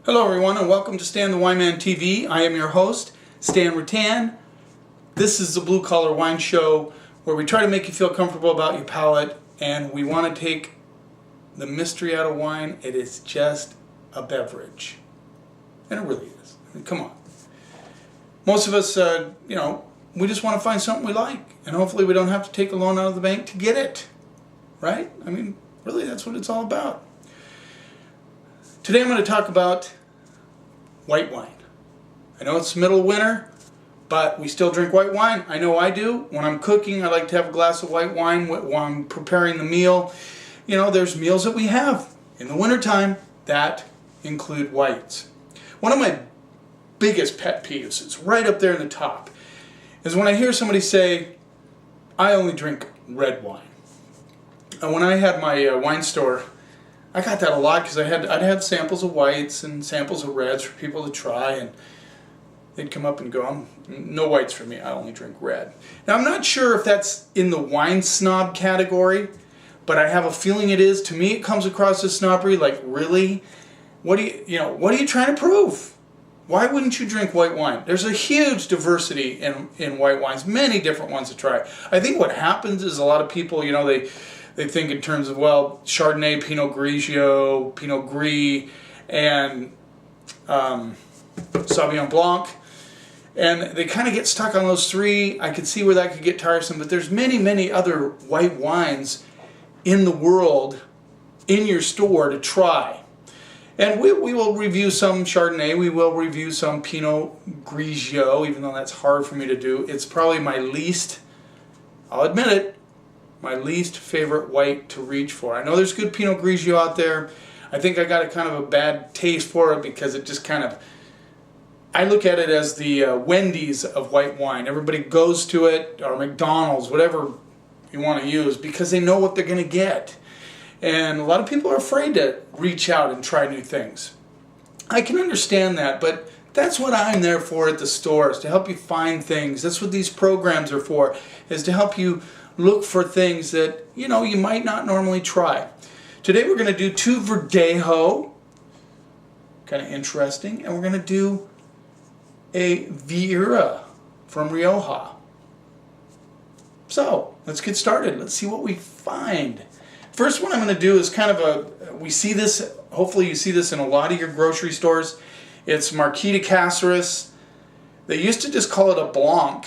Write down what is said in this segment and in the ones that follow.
Hello everyone and welcome to Stan the Wineman TV. I am your host, Stan Rattan. This is the Blue Collar Wine Show where we try to make you feel comfortable about your palate, and we want to take the mystery out of wine. It is just a beverage. And it really is. I mean, come on. Most of us, we just want to find something we like, and hopefully we don't have to take a loan out of the bank to get it. Right? I mean, really, that's what it's all about. Today I'm going to talk about white wine. I know it's middle of winter, but we still drink white wine. I know I do. When I'm cooking, I like to have a glass of white wine while I'm preparing the meal. You know, there's meals that we have in the wintertime that include whites. One of my biggest pet peeves, it's right up there in the top, is when I hear somebody say, I only drink red wine. And when I had my wine store, I got that a lot because I'd have samples of whites and samples of reds for people to try, and they'd come up and go, no whites for me, I only drink red. Now I'm not sure if that's in the wine snob category, but I have a feeling it is. To me it comes across as snobbery, like really? What are you trying to prove? Why wouldn't you drink white wine? There's a huge diversity in white wines, many different ones to try. I think what happens is a lot of people, they think in terms of, well, Chardonnay, Pinot Grigio, Pinot Gris, and Sauvignon Blanc. And they kind of get stuck on those three. I could see where that could get tiresome, but there's many, many other white wines in the world in your store to try. And we will review some Chardonnay, we will review some Pinot Grigio, even though that's hard for me to do. It's probably my least, I'll admit it, my least favorite white to reach for. I know there's good Pinot Grigio out there. I think I got a kind of a bad taste for it because it just kind of, I look at it as the Wendy's of white wine. Everybody goes to it, or McDonald's, whatever you want to use, because they know what they're going to get. And a lot of people are afraid to reach out and try new things. I can understand that, but that's what I'm there for at the store, is to help you find things. That's what these programs are for, is to help you look for things that, you might not normally try. Today we're going to do two Verdejo, kind of interesting, and we're going to do a Viura from Rioja. So, let's get started. Let's see what we find. First one I'm going to do is kind of we see this, hopefully you see this in a lot of your grocery stores. It's Marques Caceres. They used to just call it a Blanc,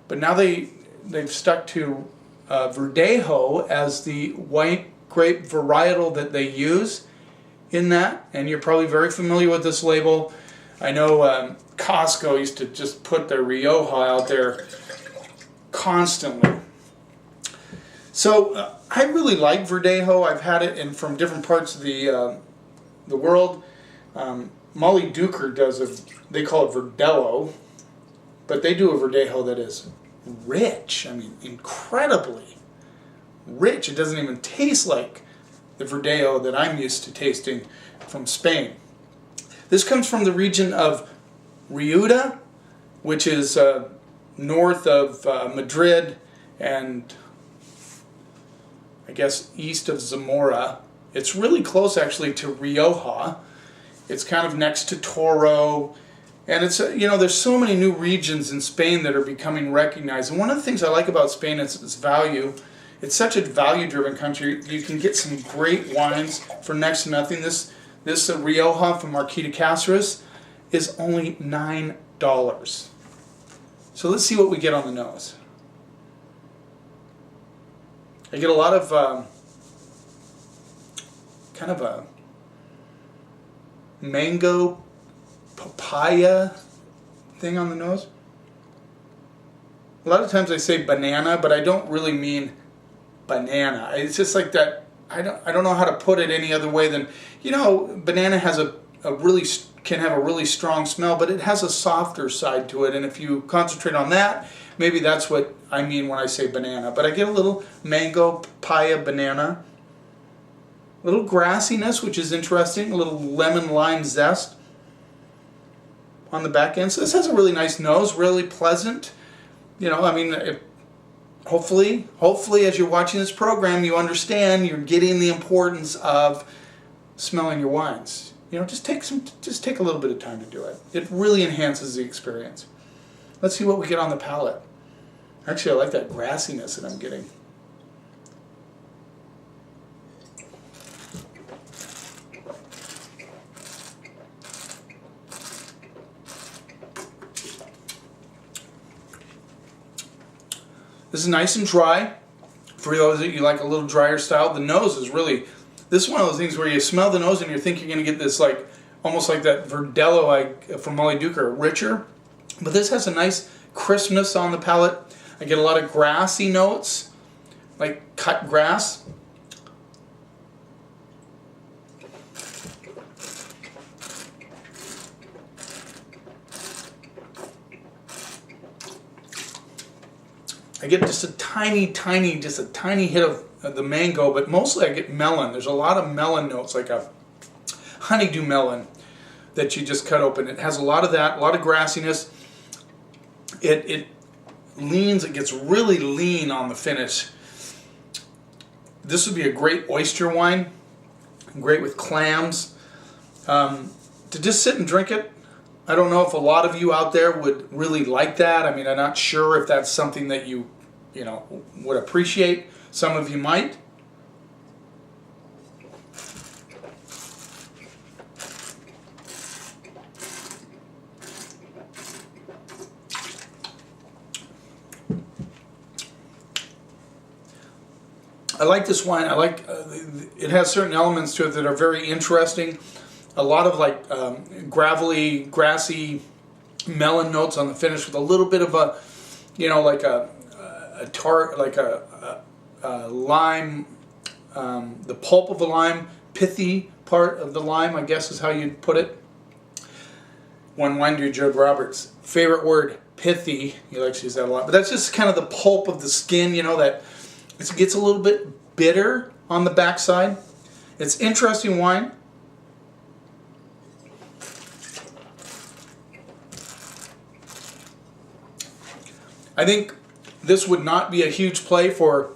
but now they've stuck to Verdejo as the white grape varietal that they use in that, and you're probably very familiar with this label. I know Costco used to just put their Rioja out there constantly. So I really like Verdejo. I've had it from different parts of the world. Molly Duker does they call it Verdelho, but they do a Verdejo that is rich. I mean, incredibly rich. It doesn't even taste like the Verdejo that I'm used to tasting from Spain. This comes from the region of Rueda, which is north of Madrid and I guess east of Zamora. It's really close actually to Rioja. It's kind of next to Toro. And it's, there's so many new regions in Spain that are becoming recognized. And one of the things I like about Spain is its value. It's such a value-driven country. You can get some great wines for next to nothing. This Rioja from Marques Caceres is only $9. So let's see what we get on the nose. I get a lot of kind of a mango papaya thing on the nose. A lot of times I say banana, but I don't really mean banana. It's just like that. I don't know how to put it any other way than, banana has can have a really strong smell, but it has a softer side to it, and if you concentrate on that, maybe that's what I mean when I say banana. But I get a little mango, papaya, banana, a little grassiness, which is interesting, a little lemon lime zest on the back end. So this has a really nice nose, really pleasant. Hopefully as you're watching this program, you understand you're getting the importance of smelling your wines. You know, just take a little bit of time to do it. It really enhances the experience. Let's see what we get on the palate. Actually, I like that grassiness that I'm getting. This is nice and dry. For those that you like a little drier style, the nose is really, this is one of those things where you smell the nose and you think you're going to get this like, almost like that Verdejo from Molly Duker, richer. But this has a nice crispness on the palate. I get a lot of grassy notes, like cut grass. I get just a tiny hit of the mango, but mostly I get melon. There's a lot of melon notes, like a honeydew melon that you just cut open. It has a lot of that, a lot of grassiness. It leans, it gets really lean on the finish. This would be a great oyster wine, great with clams. To just sit and drink it, I don't know if a lot of you out there would really like that. I mean, I'm not sure if that's something that you know, would appreciate. Some of you might. I like this wine. I like it has certain elements to it that are very interesting. A lot of like gravelly, grassy melon notes on the finish with a little bit of a, you know, like a tart, like a lime, the pulp of the lime, pithy part of the lime, I guess is how you'd put it. One wine dude, Joe Roberts, favorite word, pithy. He likes to use that a lot. But that's just kind of the pulp of the skin, you know, that it gets a little bit bitter on the backside. It's interesting wine. I think this would not be a huge play for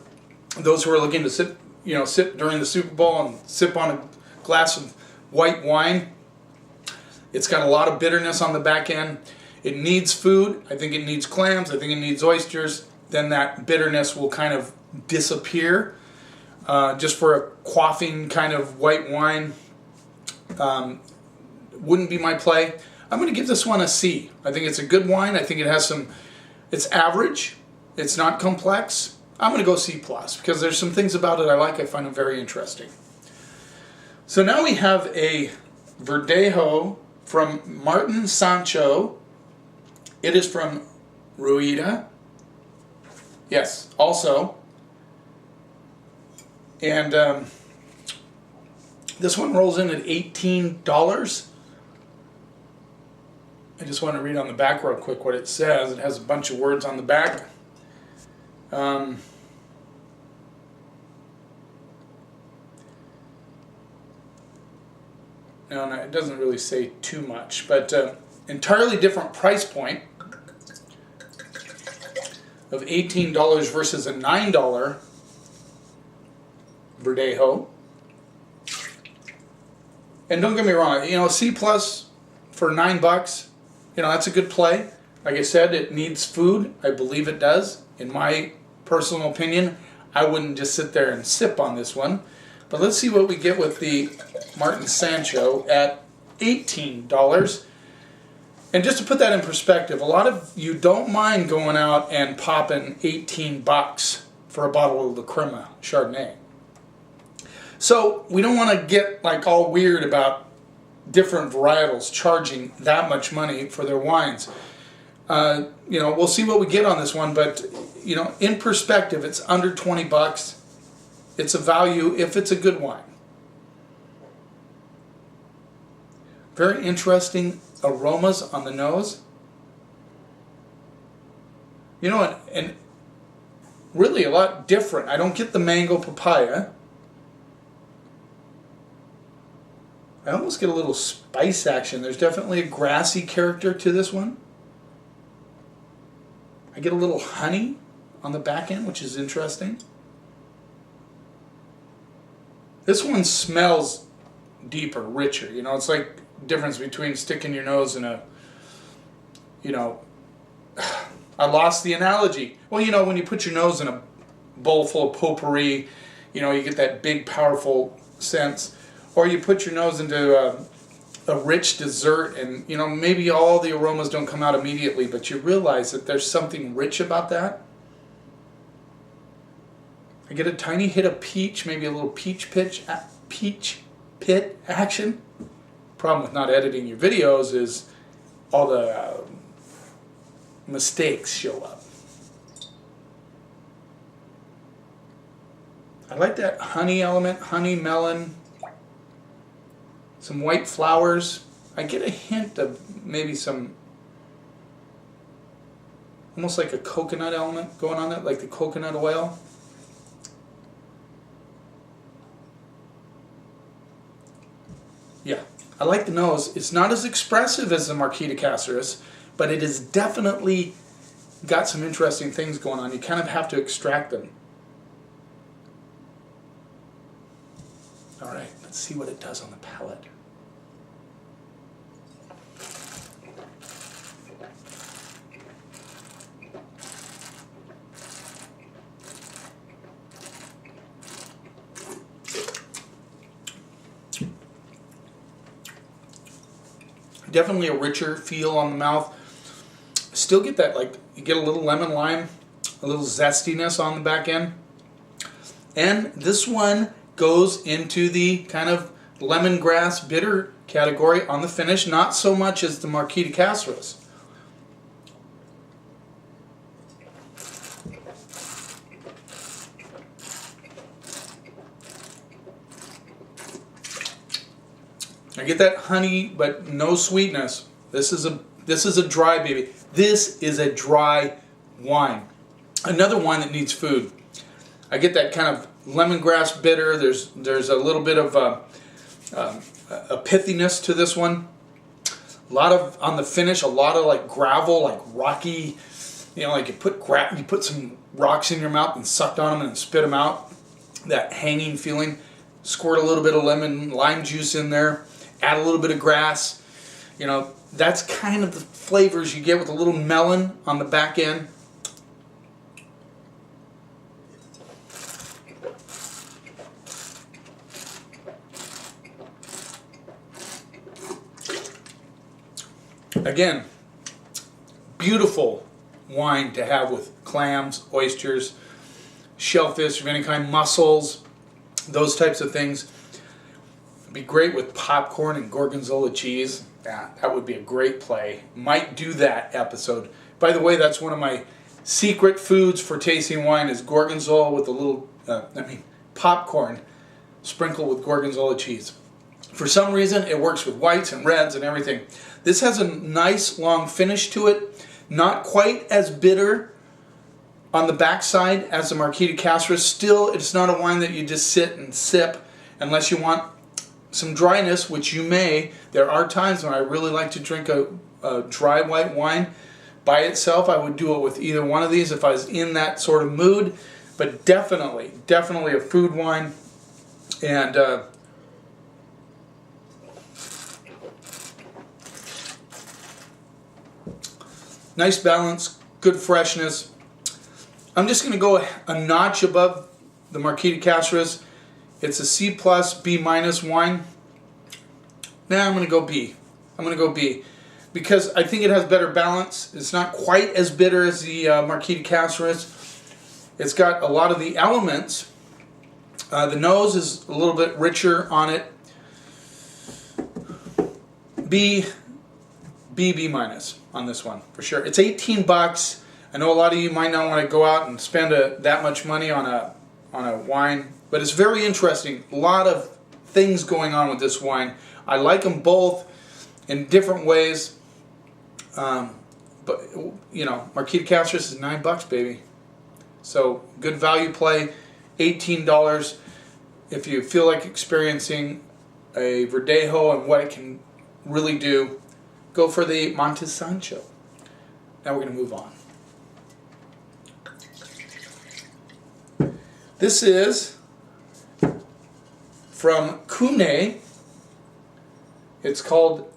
those who are looking to sit during the Super Bowl and sip on a glass of white wine. It's got a lot of bitterness on the back end. It needs food. I think it needs clams. I think it needs oysters. Then that bitterness will kind of disappear. Just for a quaffing kind of white wine, wouldn't be my play. I'm going to give this one a C. I think it's a good wine. I think it has some, it's average. It's not complex. I'm going to go C+, because there's some things about it I like. I find them very interesting. So now we have a Verdejo from Martinsancho. It is from Rueda. Yes, also. And this one rolls in at $18. I just want to read on the back real quick what it says. It has a bunch of words on the back. No, it doesn't really say too much, but entirely different price point of $18 versus a $9 Verdejo. And don't get me wrong, you know, C+ for $9, you know, that's a good play. Like I said, it needs food. I believe it does. In my personal opinion, I wouldn't just sit there and sip on this one. But let's see what we get with the Martinsancho at $18. And just to put that in perspective, a lot of you don't mind going out and popping $18 for a bottle of La Crema Chardonnay. So we don't want to get like all weird about different varietals charging that much money for their wines. You know, we'll see what we get on this one, but you know, in perspective, it's under $20. It's a value if it's a good wine. Very interesting aromas on the nose. You know, and really a lot different. I don't get the mango papaya. I almost get a little spice action. There's definitely a grassy character to this one. I get a little honey on the back end, which is interesting. This one smells deeper, richer. You know, it's like difference between sticking your nose in a, you know, I lost the analogy. Well, you know, when you put your nose in a bowl full of potpourri, you know, you get that big, powerful sense. Or you put your nose into a rich dessert, and, you know, maybe all the aromas don't come out immediately, but you realize that there's something rich about that. I get a tiny hit of peach, maybe a little peach pit action. Problem with not editing your videos is all the mistakes show up. I like that honey element, honey, melon, some white flowers. I get a hint of maybe some, almost like a coconut element going on there, like the coconut oil. Yeah, I like the nose. It's not as expressive as the Marquis de Caceres, but it has definitely got some interesting things going on. You kind of have to extract them. All right, let's see what it does on the palate. Definitely a richer feel on the mouth. Still get that, like, you get a little lemon lime, a little zestiness on the back end. And this one goes into the kind of lemongrass bitter category on the finish, not so much as the Marquis de Caceres. I get that honey, but no sweetness. This is a dry baby. This is a dry wine. Another wine that needs food. I get that kind of lemongrass bitter. There's a little bit of a pithiness to this one. A lot of, on the finish, a lot of like gravel, like rocky. You know, like you put some rocks in your mouth and sucked on them and spit them out. That hanging feeling. Squirt a little bit of lemon lime juice in there. Add a little bit of grass. You know, that's kind of the flavors you get with a little melon on the back end. Again, beautiful wine to have with clams, oysters, shellfish of any kind, mussels, those types of things. It'd be great with popcorn and gorgonzola cheese. Yeah, that would be a great play. Might do that episode. By the way, that's one of my secret foods for tasting wine is gorgonzola with a little, popcorn sprinkled with gorgonzola cheese. For some reason, it works with whites and reds and everything. This has a nice long finish to it. Not quite as bitter on the backside as the Marquis de Caceres. Still, it's not a wine that you just sit and sip unless you want some dryness, which you may. There are times when I really like to drink a dry white wine by itself. I would do it with either one of these if I was in that sort of mood. But definitely a food wine. And nice balance, good freshness. I'm just going to go a notch above the Marquis de Caceres. It's a C+, B- wine. Now I'm going to go B. I'm going to go B. Because I think it has better balance. It's not quite as bitter as the Marquis de Caceres. It's got a lot of the elements. The nose is a little bit richer on it. B- on this one, for sure. It's $18. I know a lot of you might not want to go out and spend that much money on a wine. But it's very interesting. A lot of things going on with this wine. I like them both in different ways. But, you know, Marquis de Caceres is $9, baby. So, good value play. $18. If you feel like experiencing a Verdejo and what it can really do, go for the Montisancho. Now we're going to move on. This is from Cune, It's called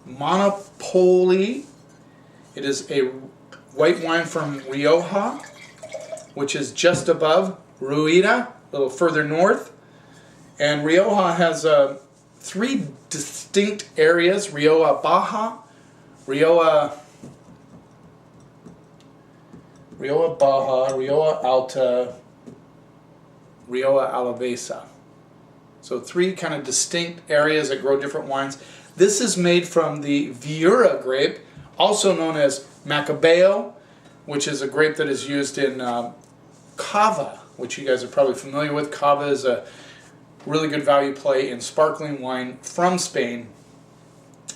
Monopole. It is a white wine from Rioja, which is just above Rueda, a little further north. And Rioja has 3 distinct areas: Rioja Baja, Rioja Baja, Rioja Alta, Rioja Alavesa. So 3 kind of distinct areas that grow different wines. This is made from the Viura grape, also known as Macabeo, which is a grape that is used in cava, which you guys are probably familiar with. Cava is a really good value play in sparkling wine from Spain.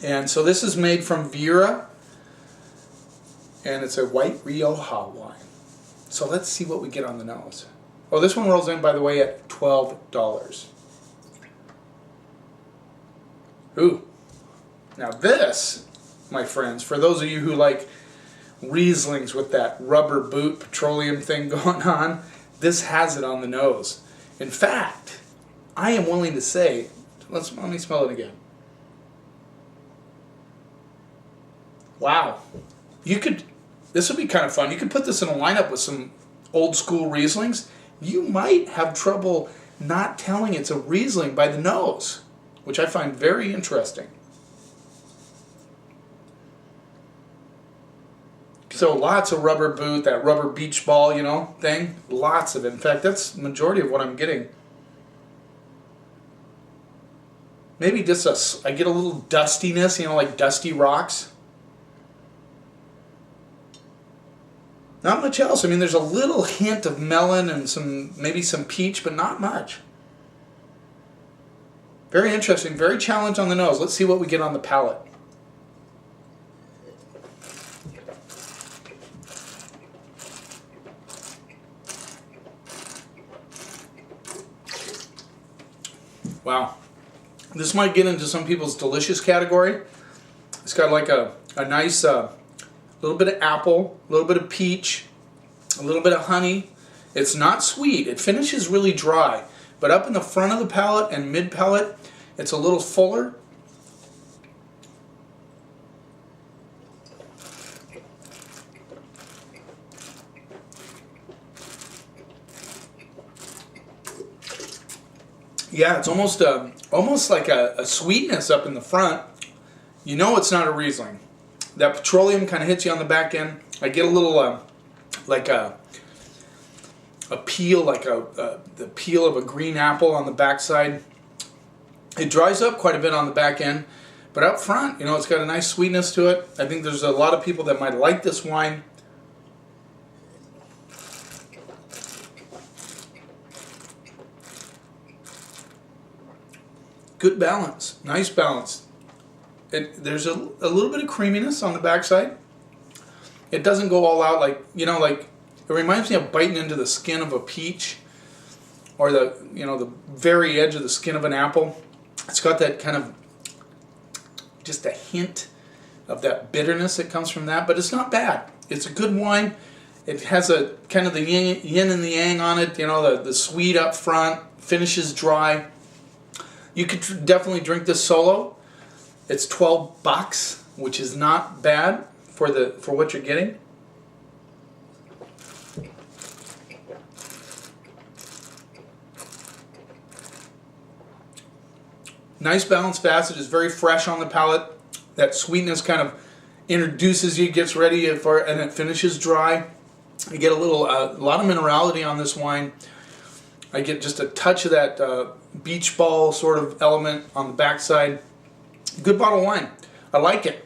And so this is made from Viura, and it's a white Rioja wine. So let's see what we get on the nose. Oh, this one rolls in, by the way, at $12. Ooh. Now this, my friends, for those of you who like Rieslings with that rubber boot petroleum thing going on, this has it on the nose. In fact, I am willing to say, let me smell it again. Wow. This would be kind of fun. You could put this in a lineup with some old school Rieslings. You might have trouble not telling it's a Riesling by the nose, which I find very interesting. So lots of rubber boot, that rubber beach ball, thing. Lots of it. In fact, that's the majority of what I'm getting. Maybe just I get a little dustiness, like dusty rocks. Not much else. I mean, there's a little hint of melon and maybe some peach, but not much. Very interesting, very challenged on the nose. Let's see what we get on the palate. Wow. This might get into some people's delicious category. It's got like a nice little bit of apple, a little bit of peach, a little bit of honey. It's not sweet. It finishes really dry. But up in the front of the palate and mid palate, it's a little fuller. Yeah, it's almost like a sweetness up in the front. You know it's not a Riesling. That petroleum kind of hits you on the back end. I get a little like a peel, like the peel of a green apple on the backside. It dries up quite a bit on the back end, but up front, it's got a nice sweetness to it. I think there's a lot of people that might like this wine. Good balance, nice balance. There's a little bit of creaminess on the backside. It doesn't go all out like it reminds me of biting into the skin of a peach, or the very edge of the skin of an apple. It's got that kind of just a hint of that bitterness that comes from that, but it's not bad. It's a good wine. It has a kind of the yin and the yang on it. The sweet up front, finishes dry. You could definitely drink this solo. It's $12, which is not bad for what you're getting. Nice balanced acid, is very fresh on the palate. That sweetness kind of introduces you, gets ready for, and it finishes dry. You get a lot of minerality on this wine. I get just a touch of that beach ball sort of element on the backside. Good bottle of wine. I like it.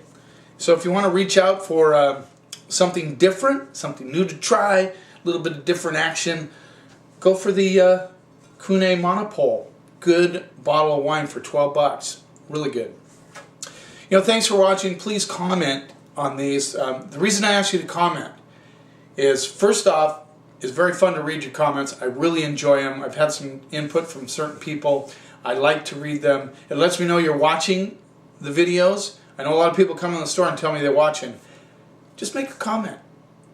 So if you want to reach out for something different, something new to try, a little bit of different action, go for the Cune Monopole. Good bottle of wine for $12. Really good. Thanks for watching. Please comment on these. The reason I asked you to comment is, first off, it's very fun to read your comments. I really enjoy them. I've had some input from certain people. I like to read them. It lets me know you're watching the videos. I know a lot of people come in the store and tell me they're watching. Just make a comment.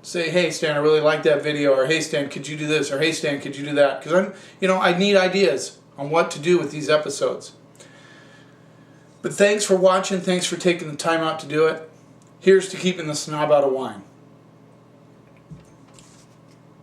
Say, hey Stan, I really like that video, or hey Stan, could you do this, or hey Stan, could you do that? Because I need ideas on what to do with these episodes. But thanks for watching. Thanks for taking the time out to do it. Here's to keeping the snob out of wine.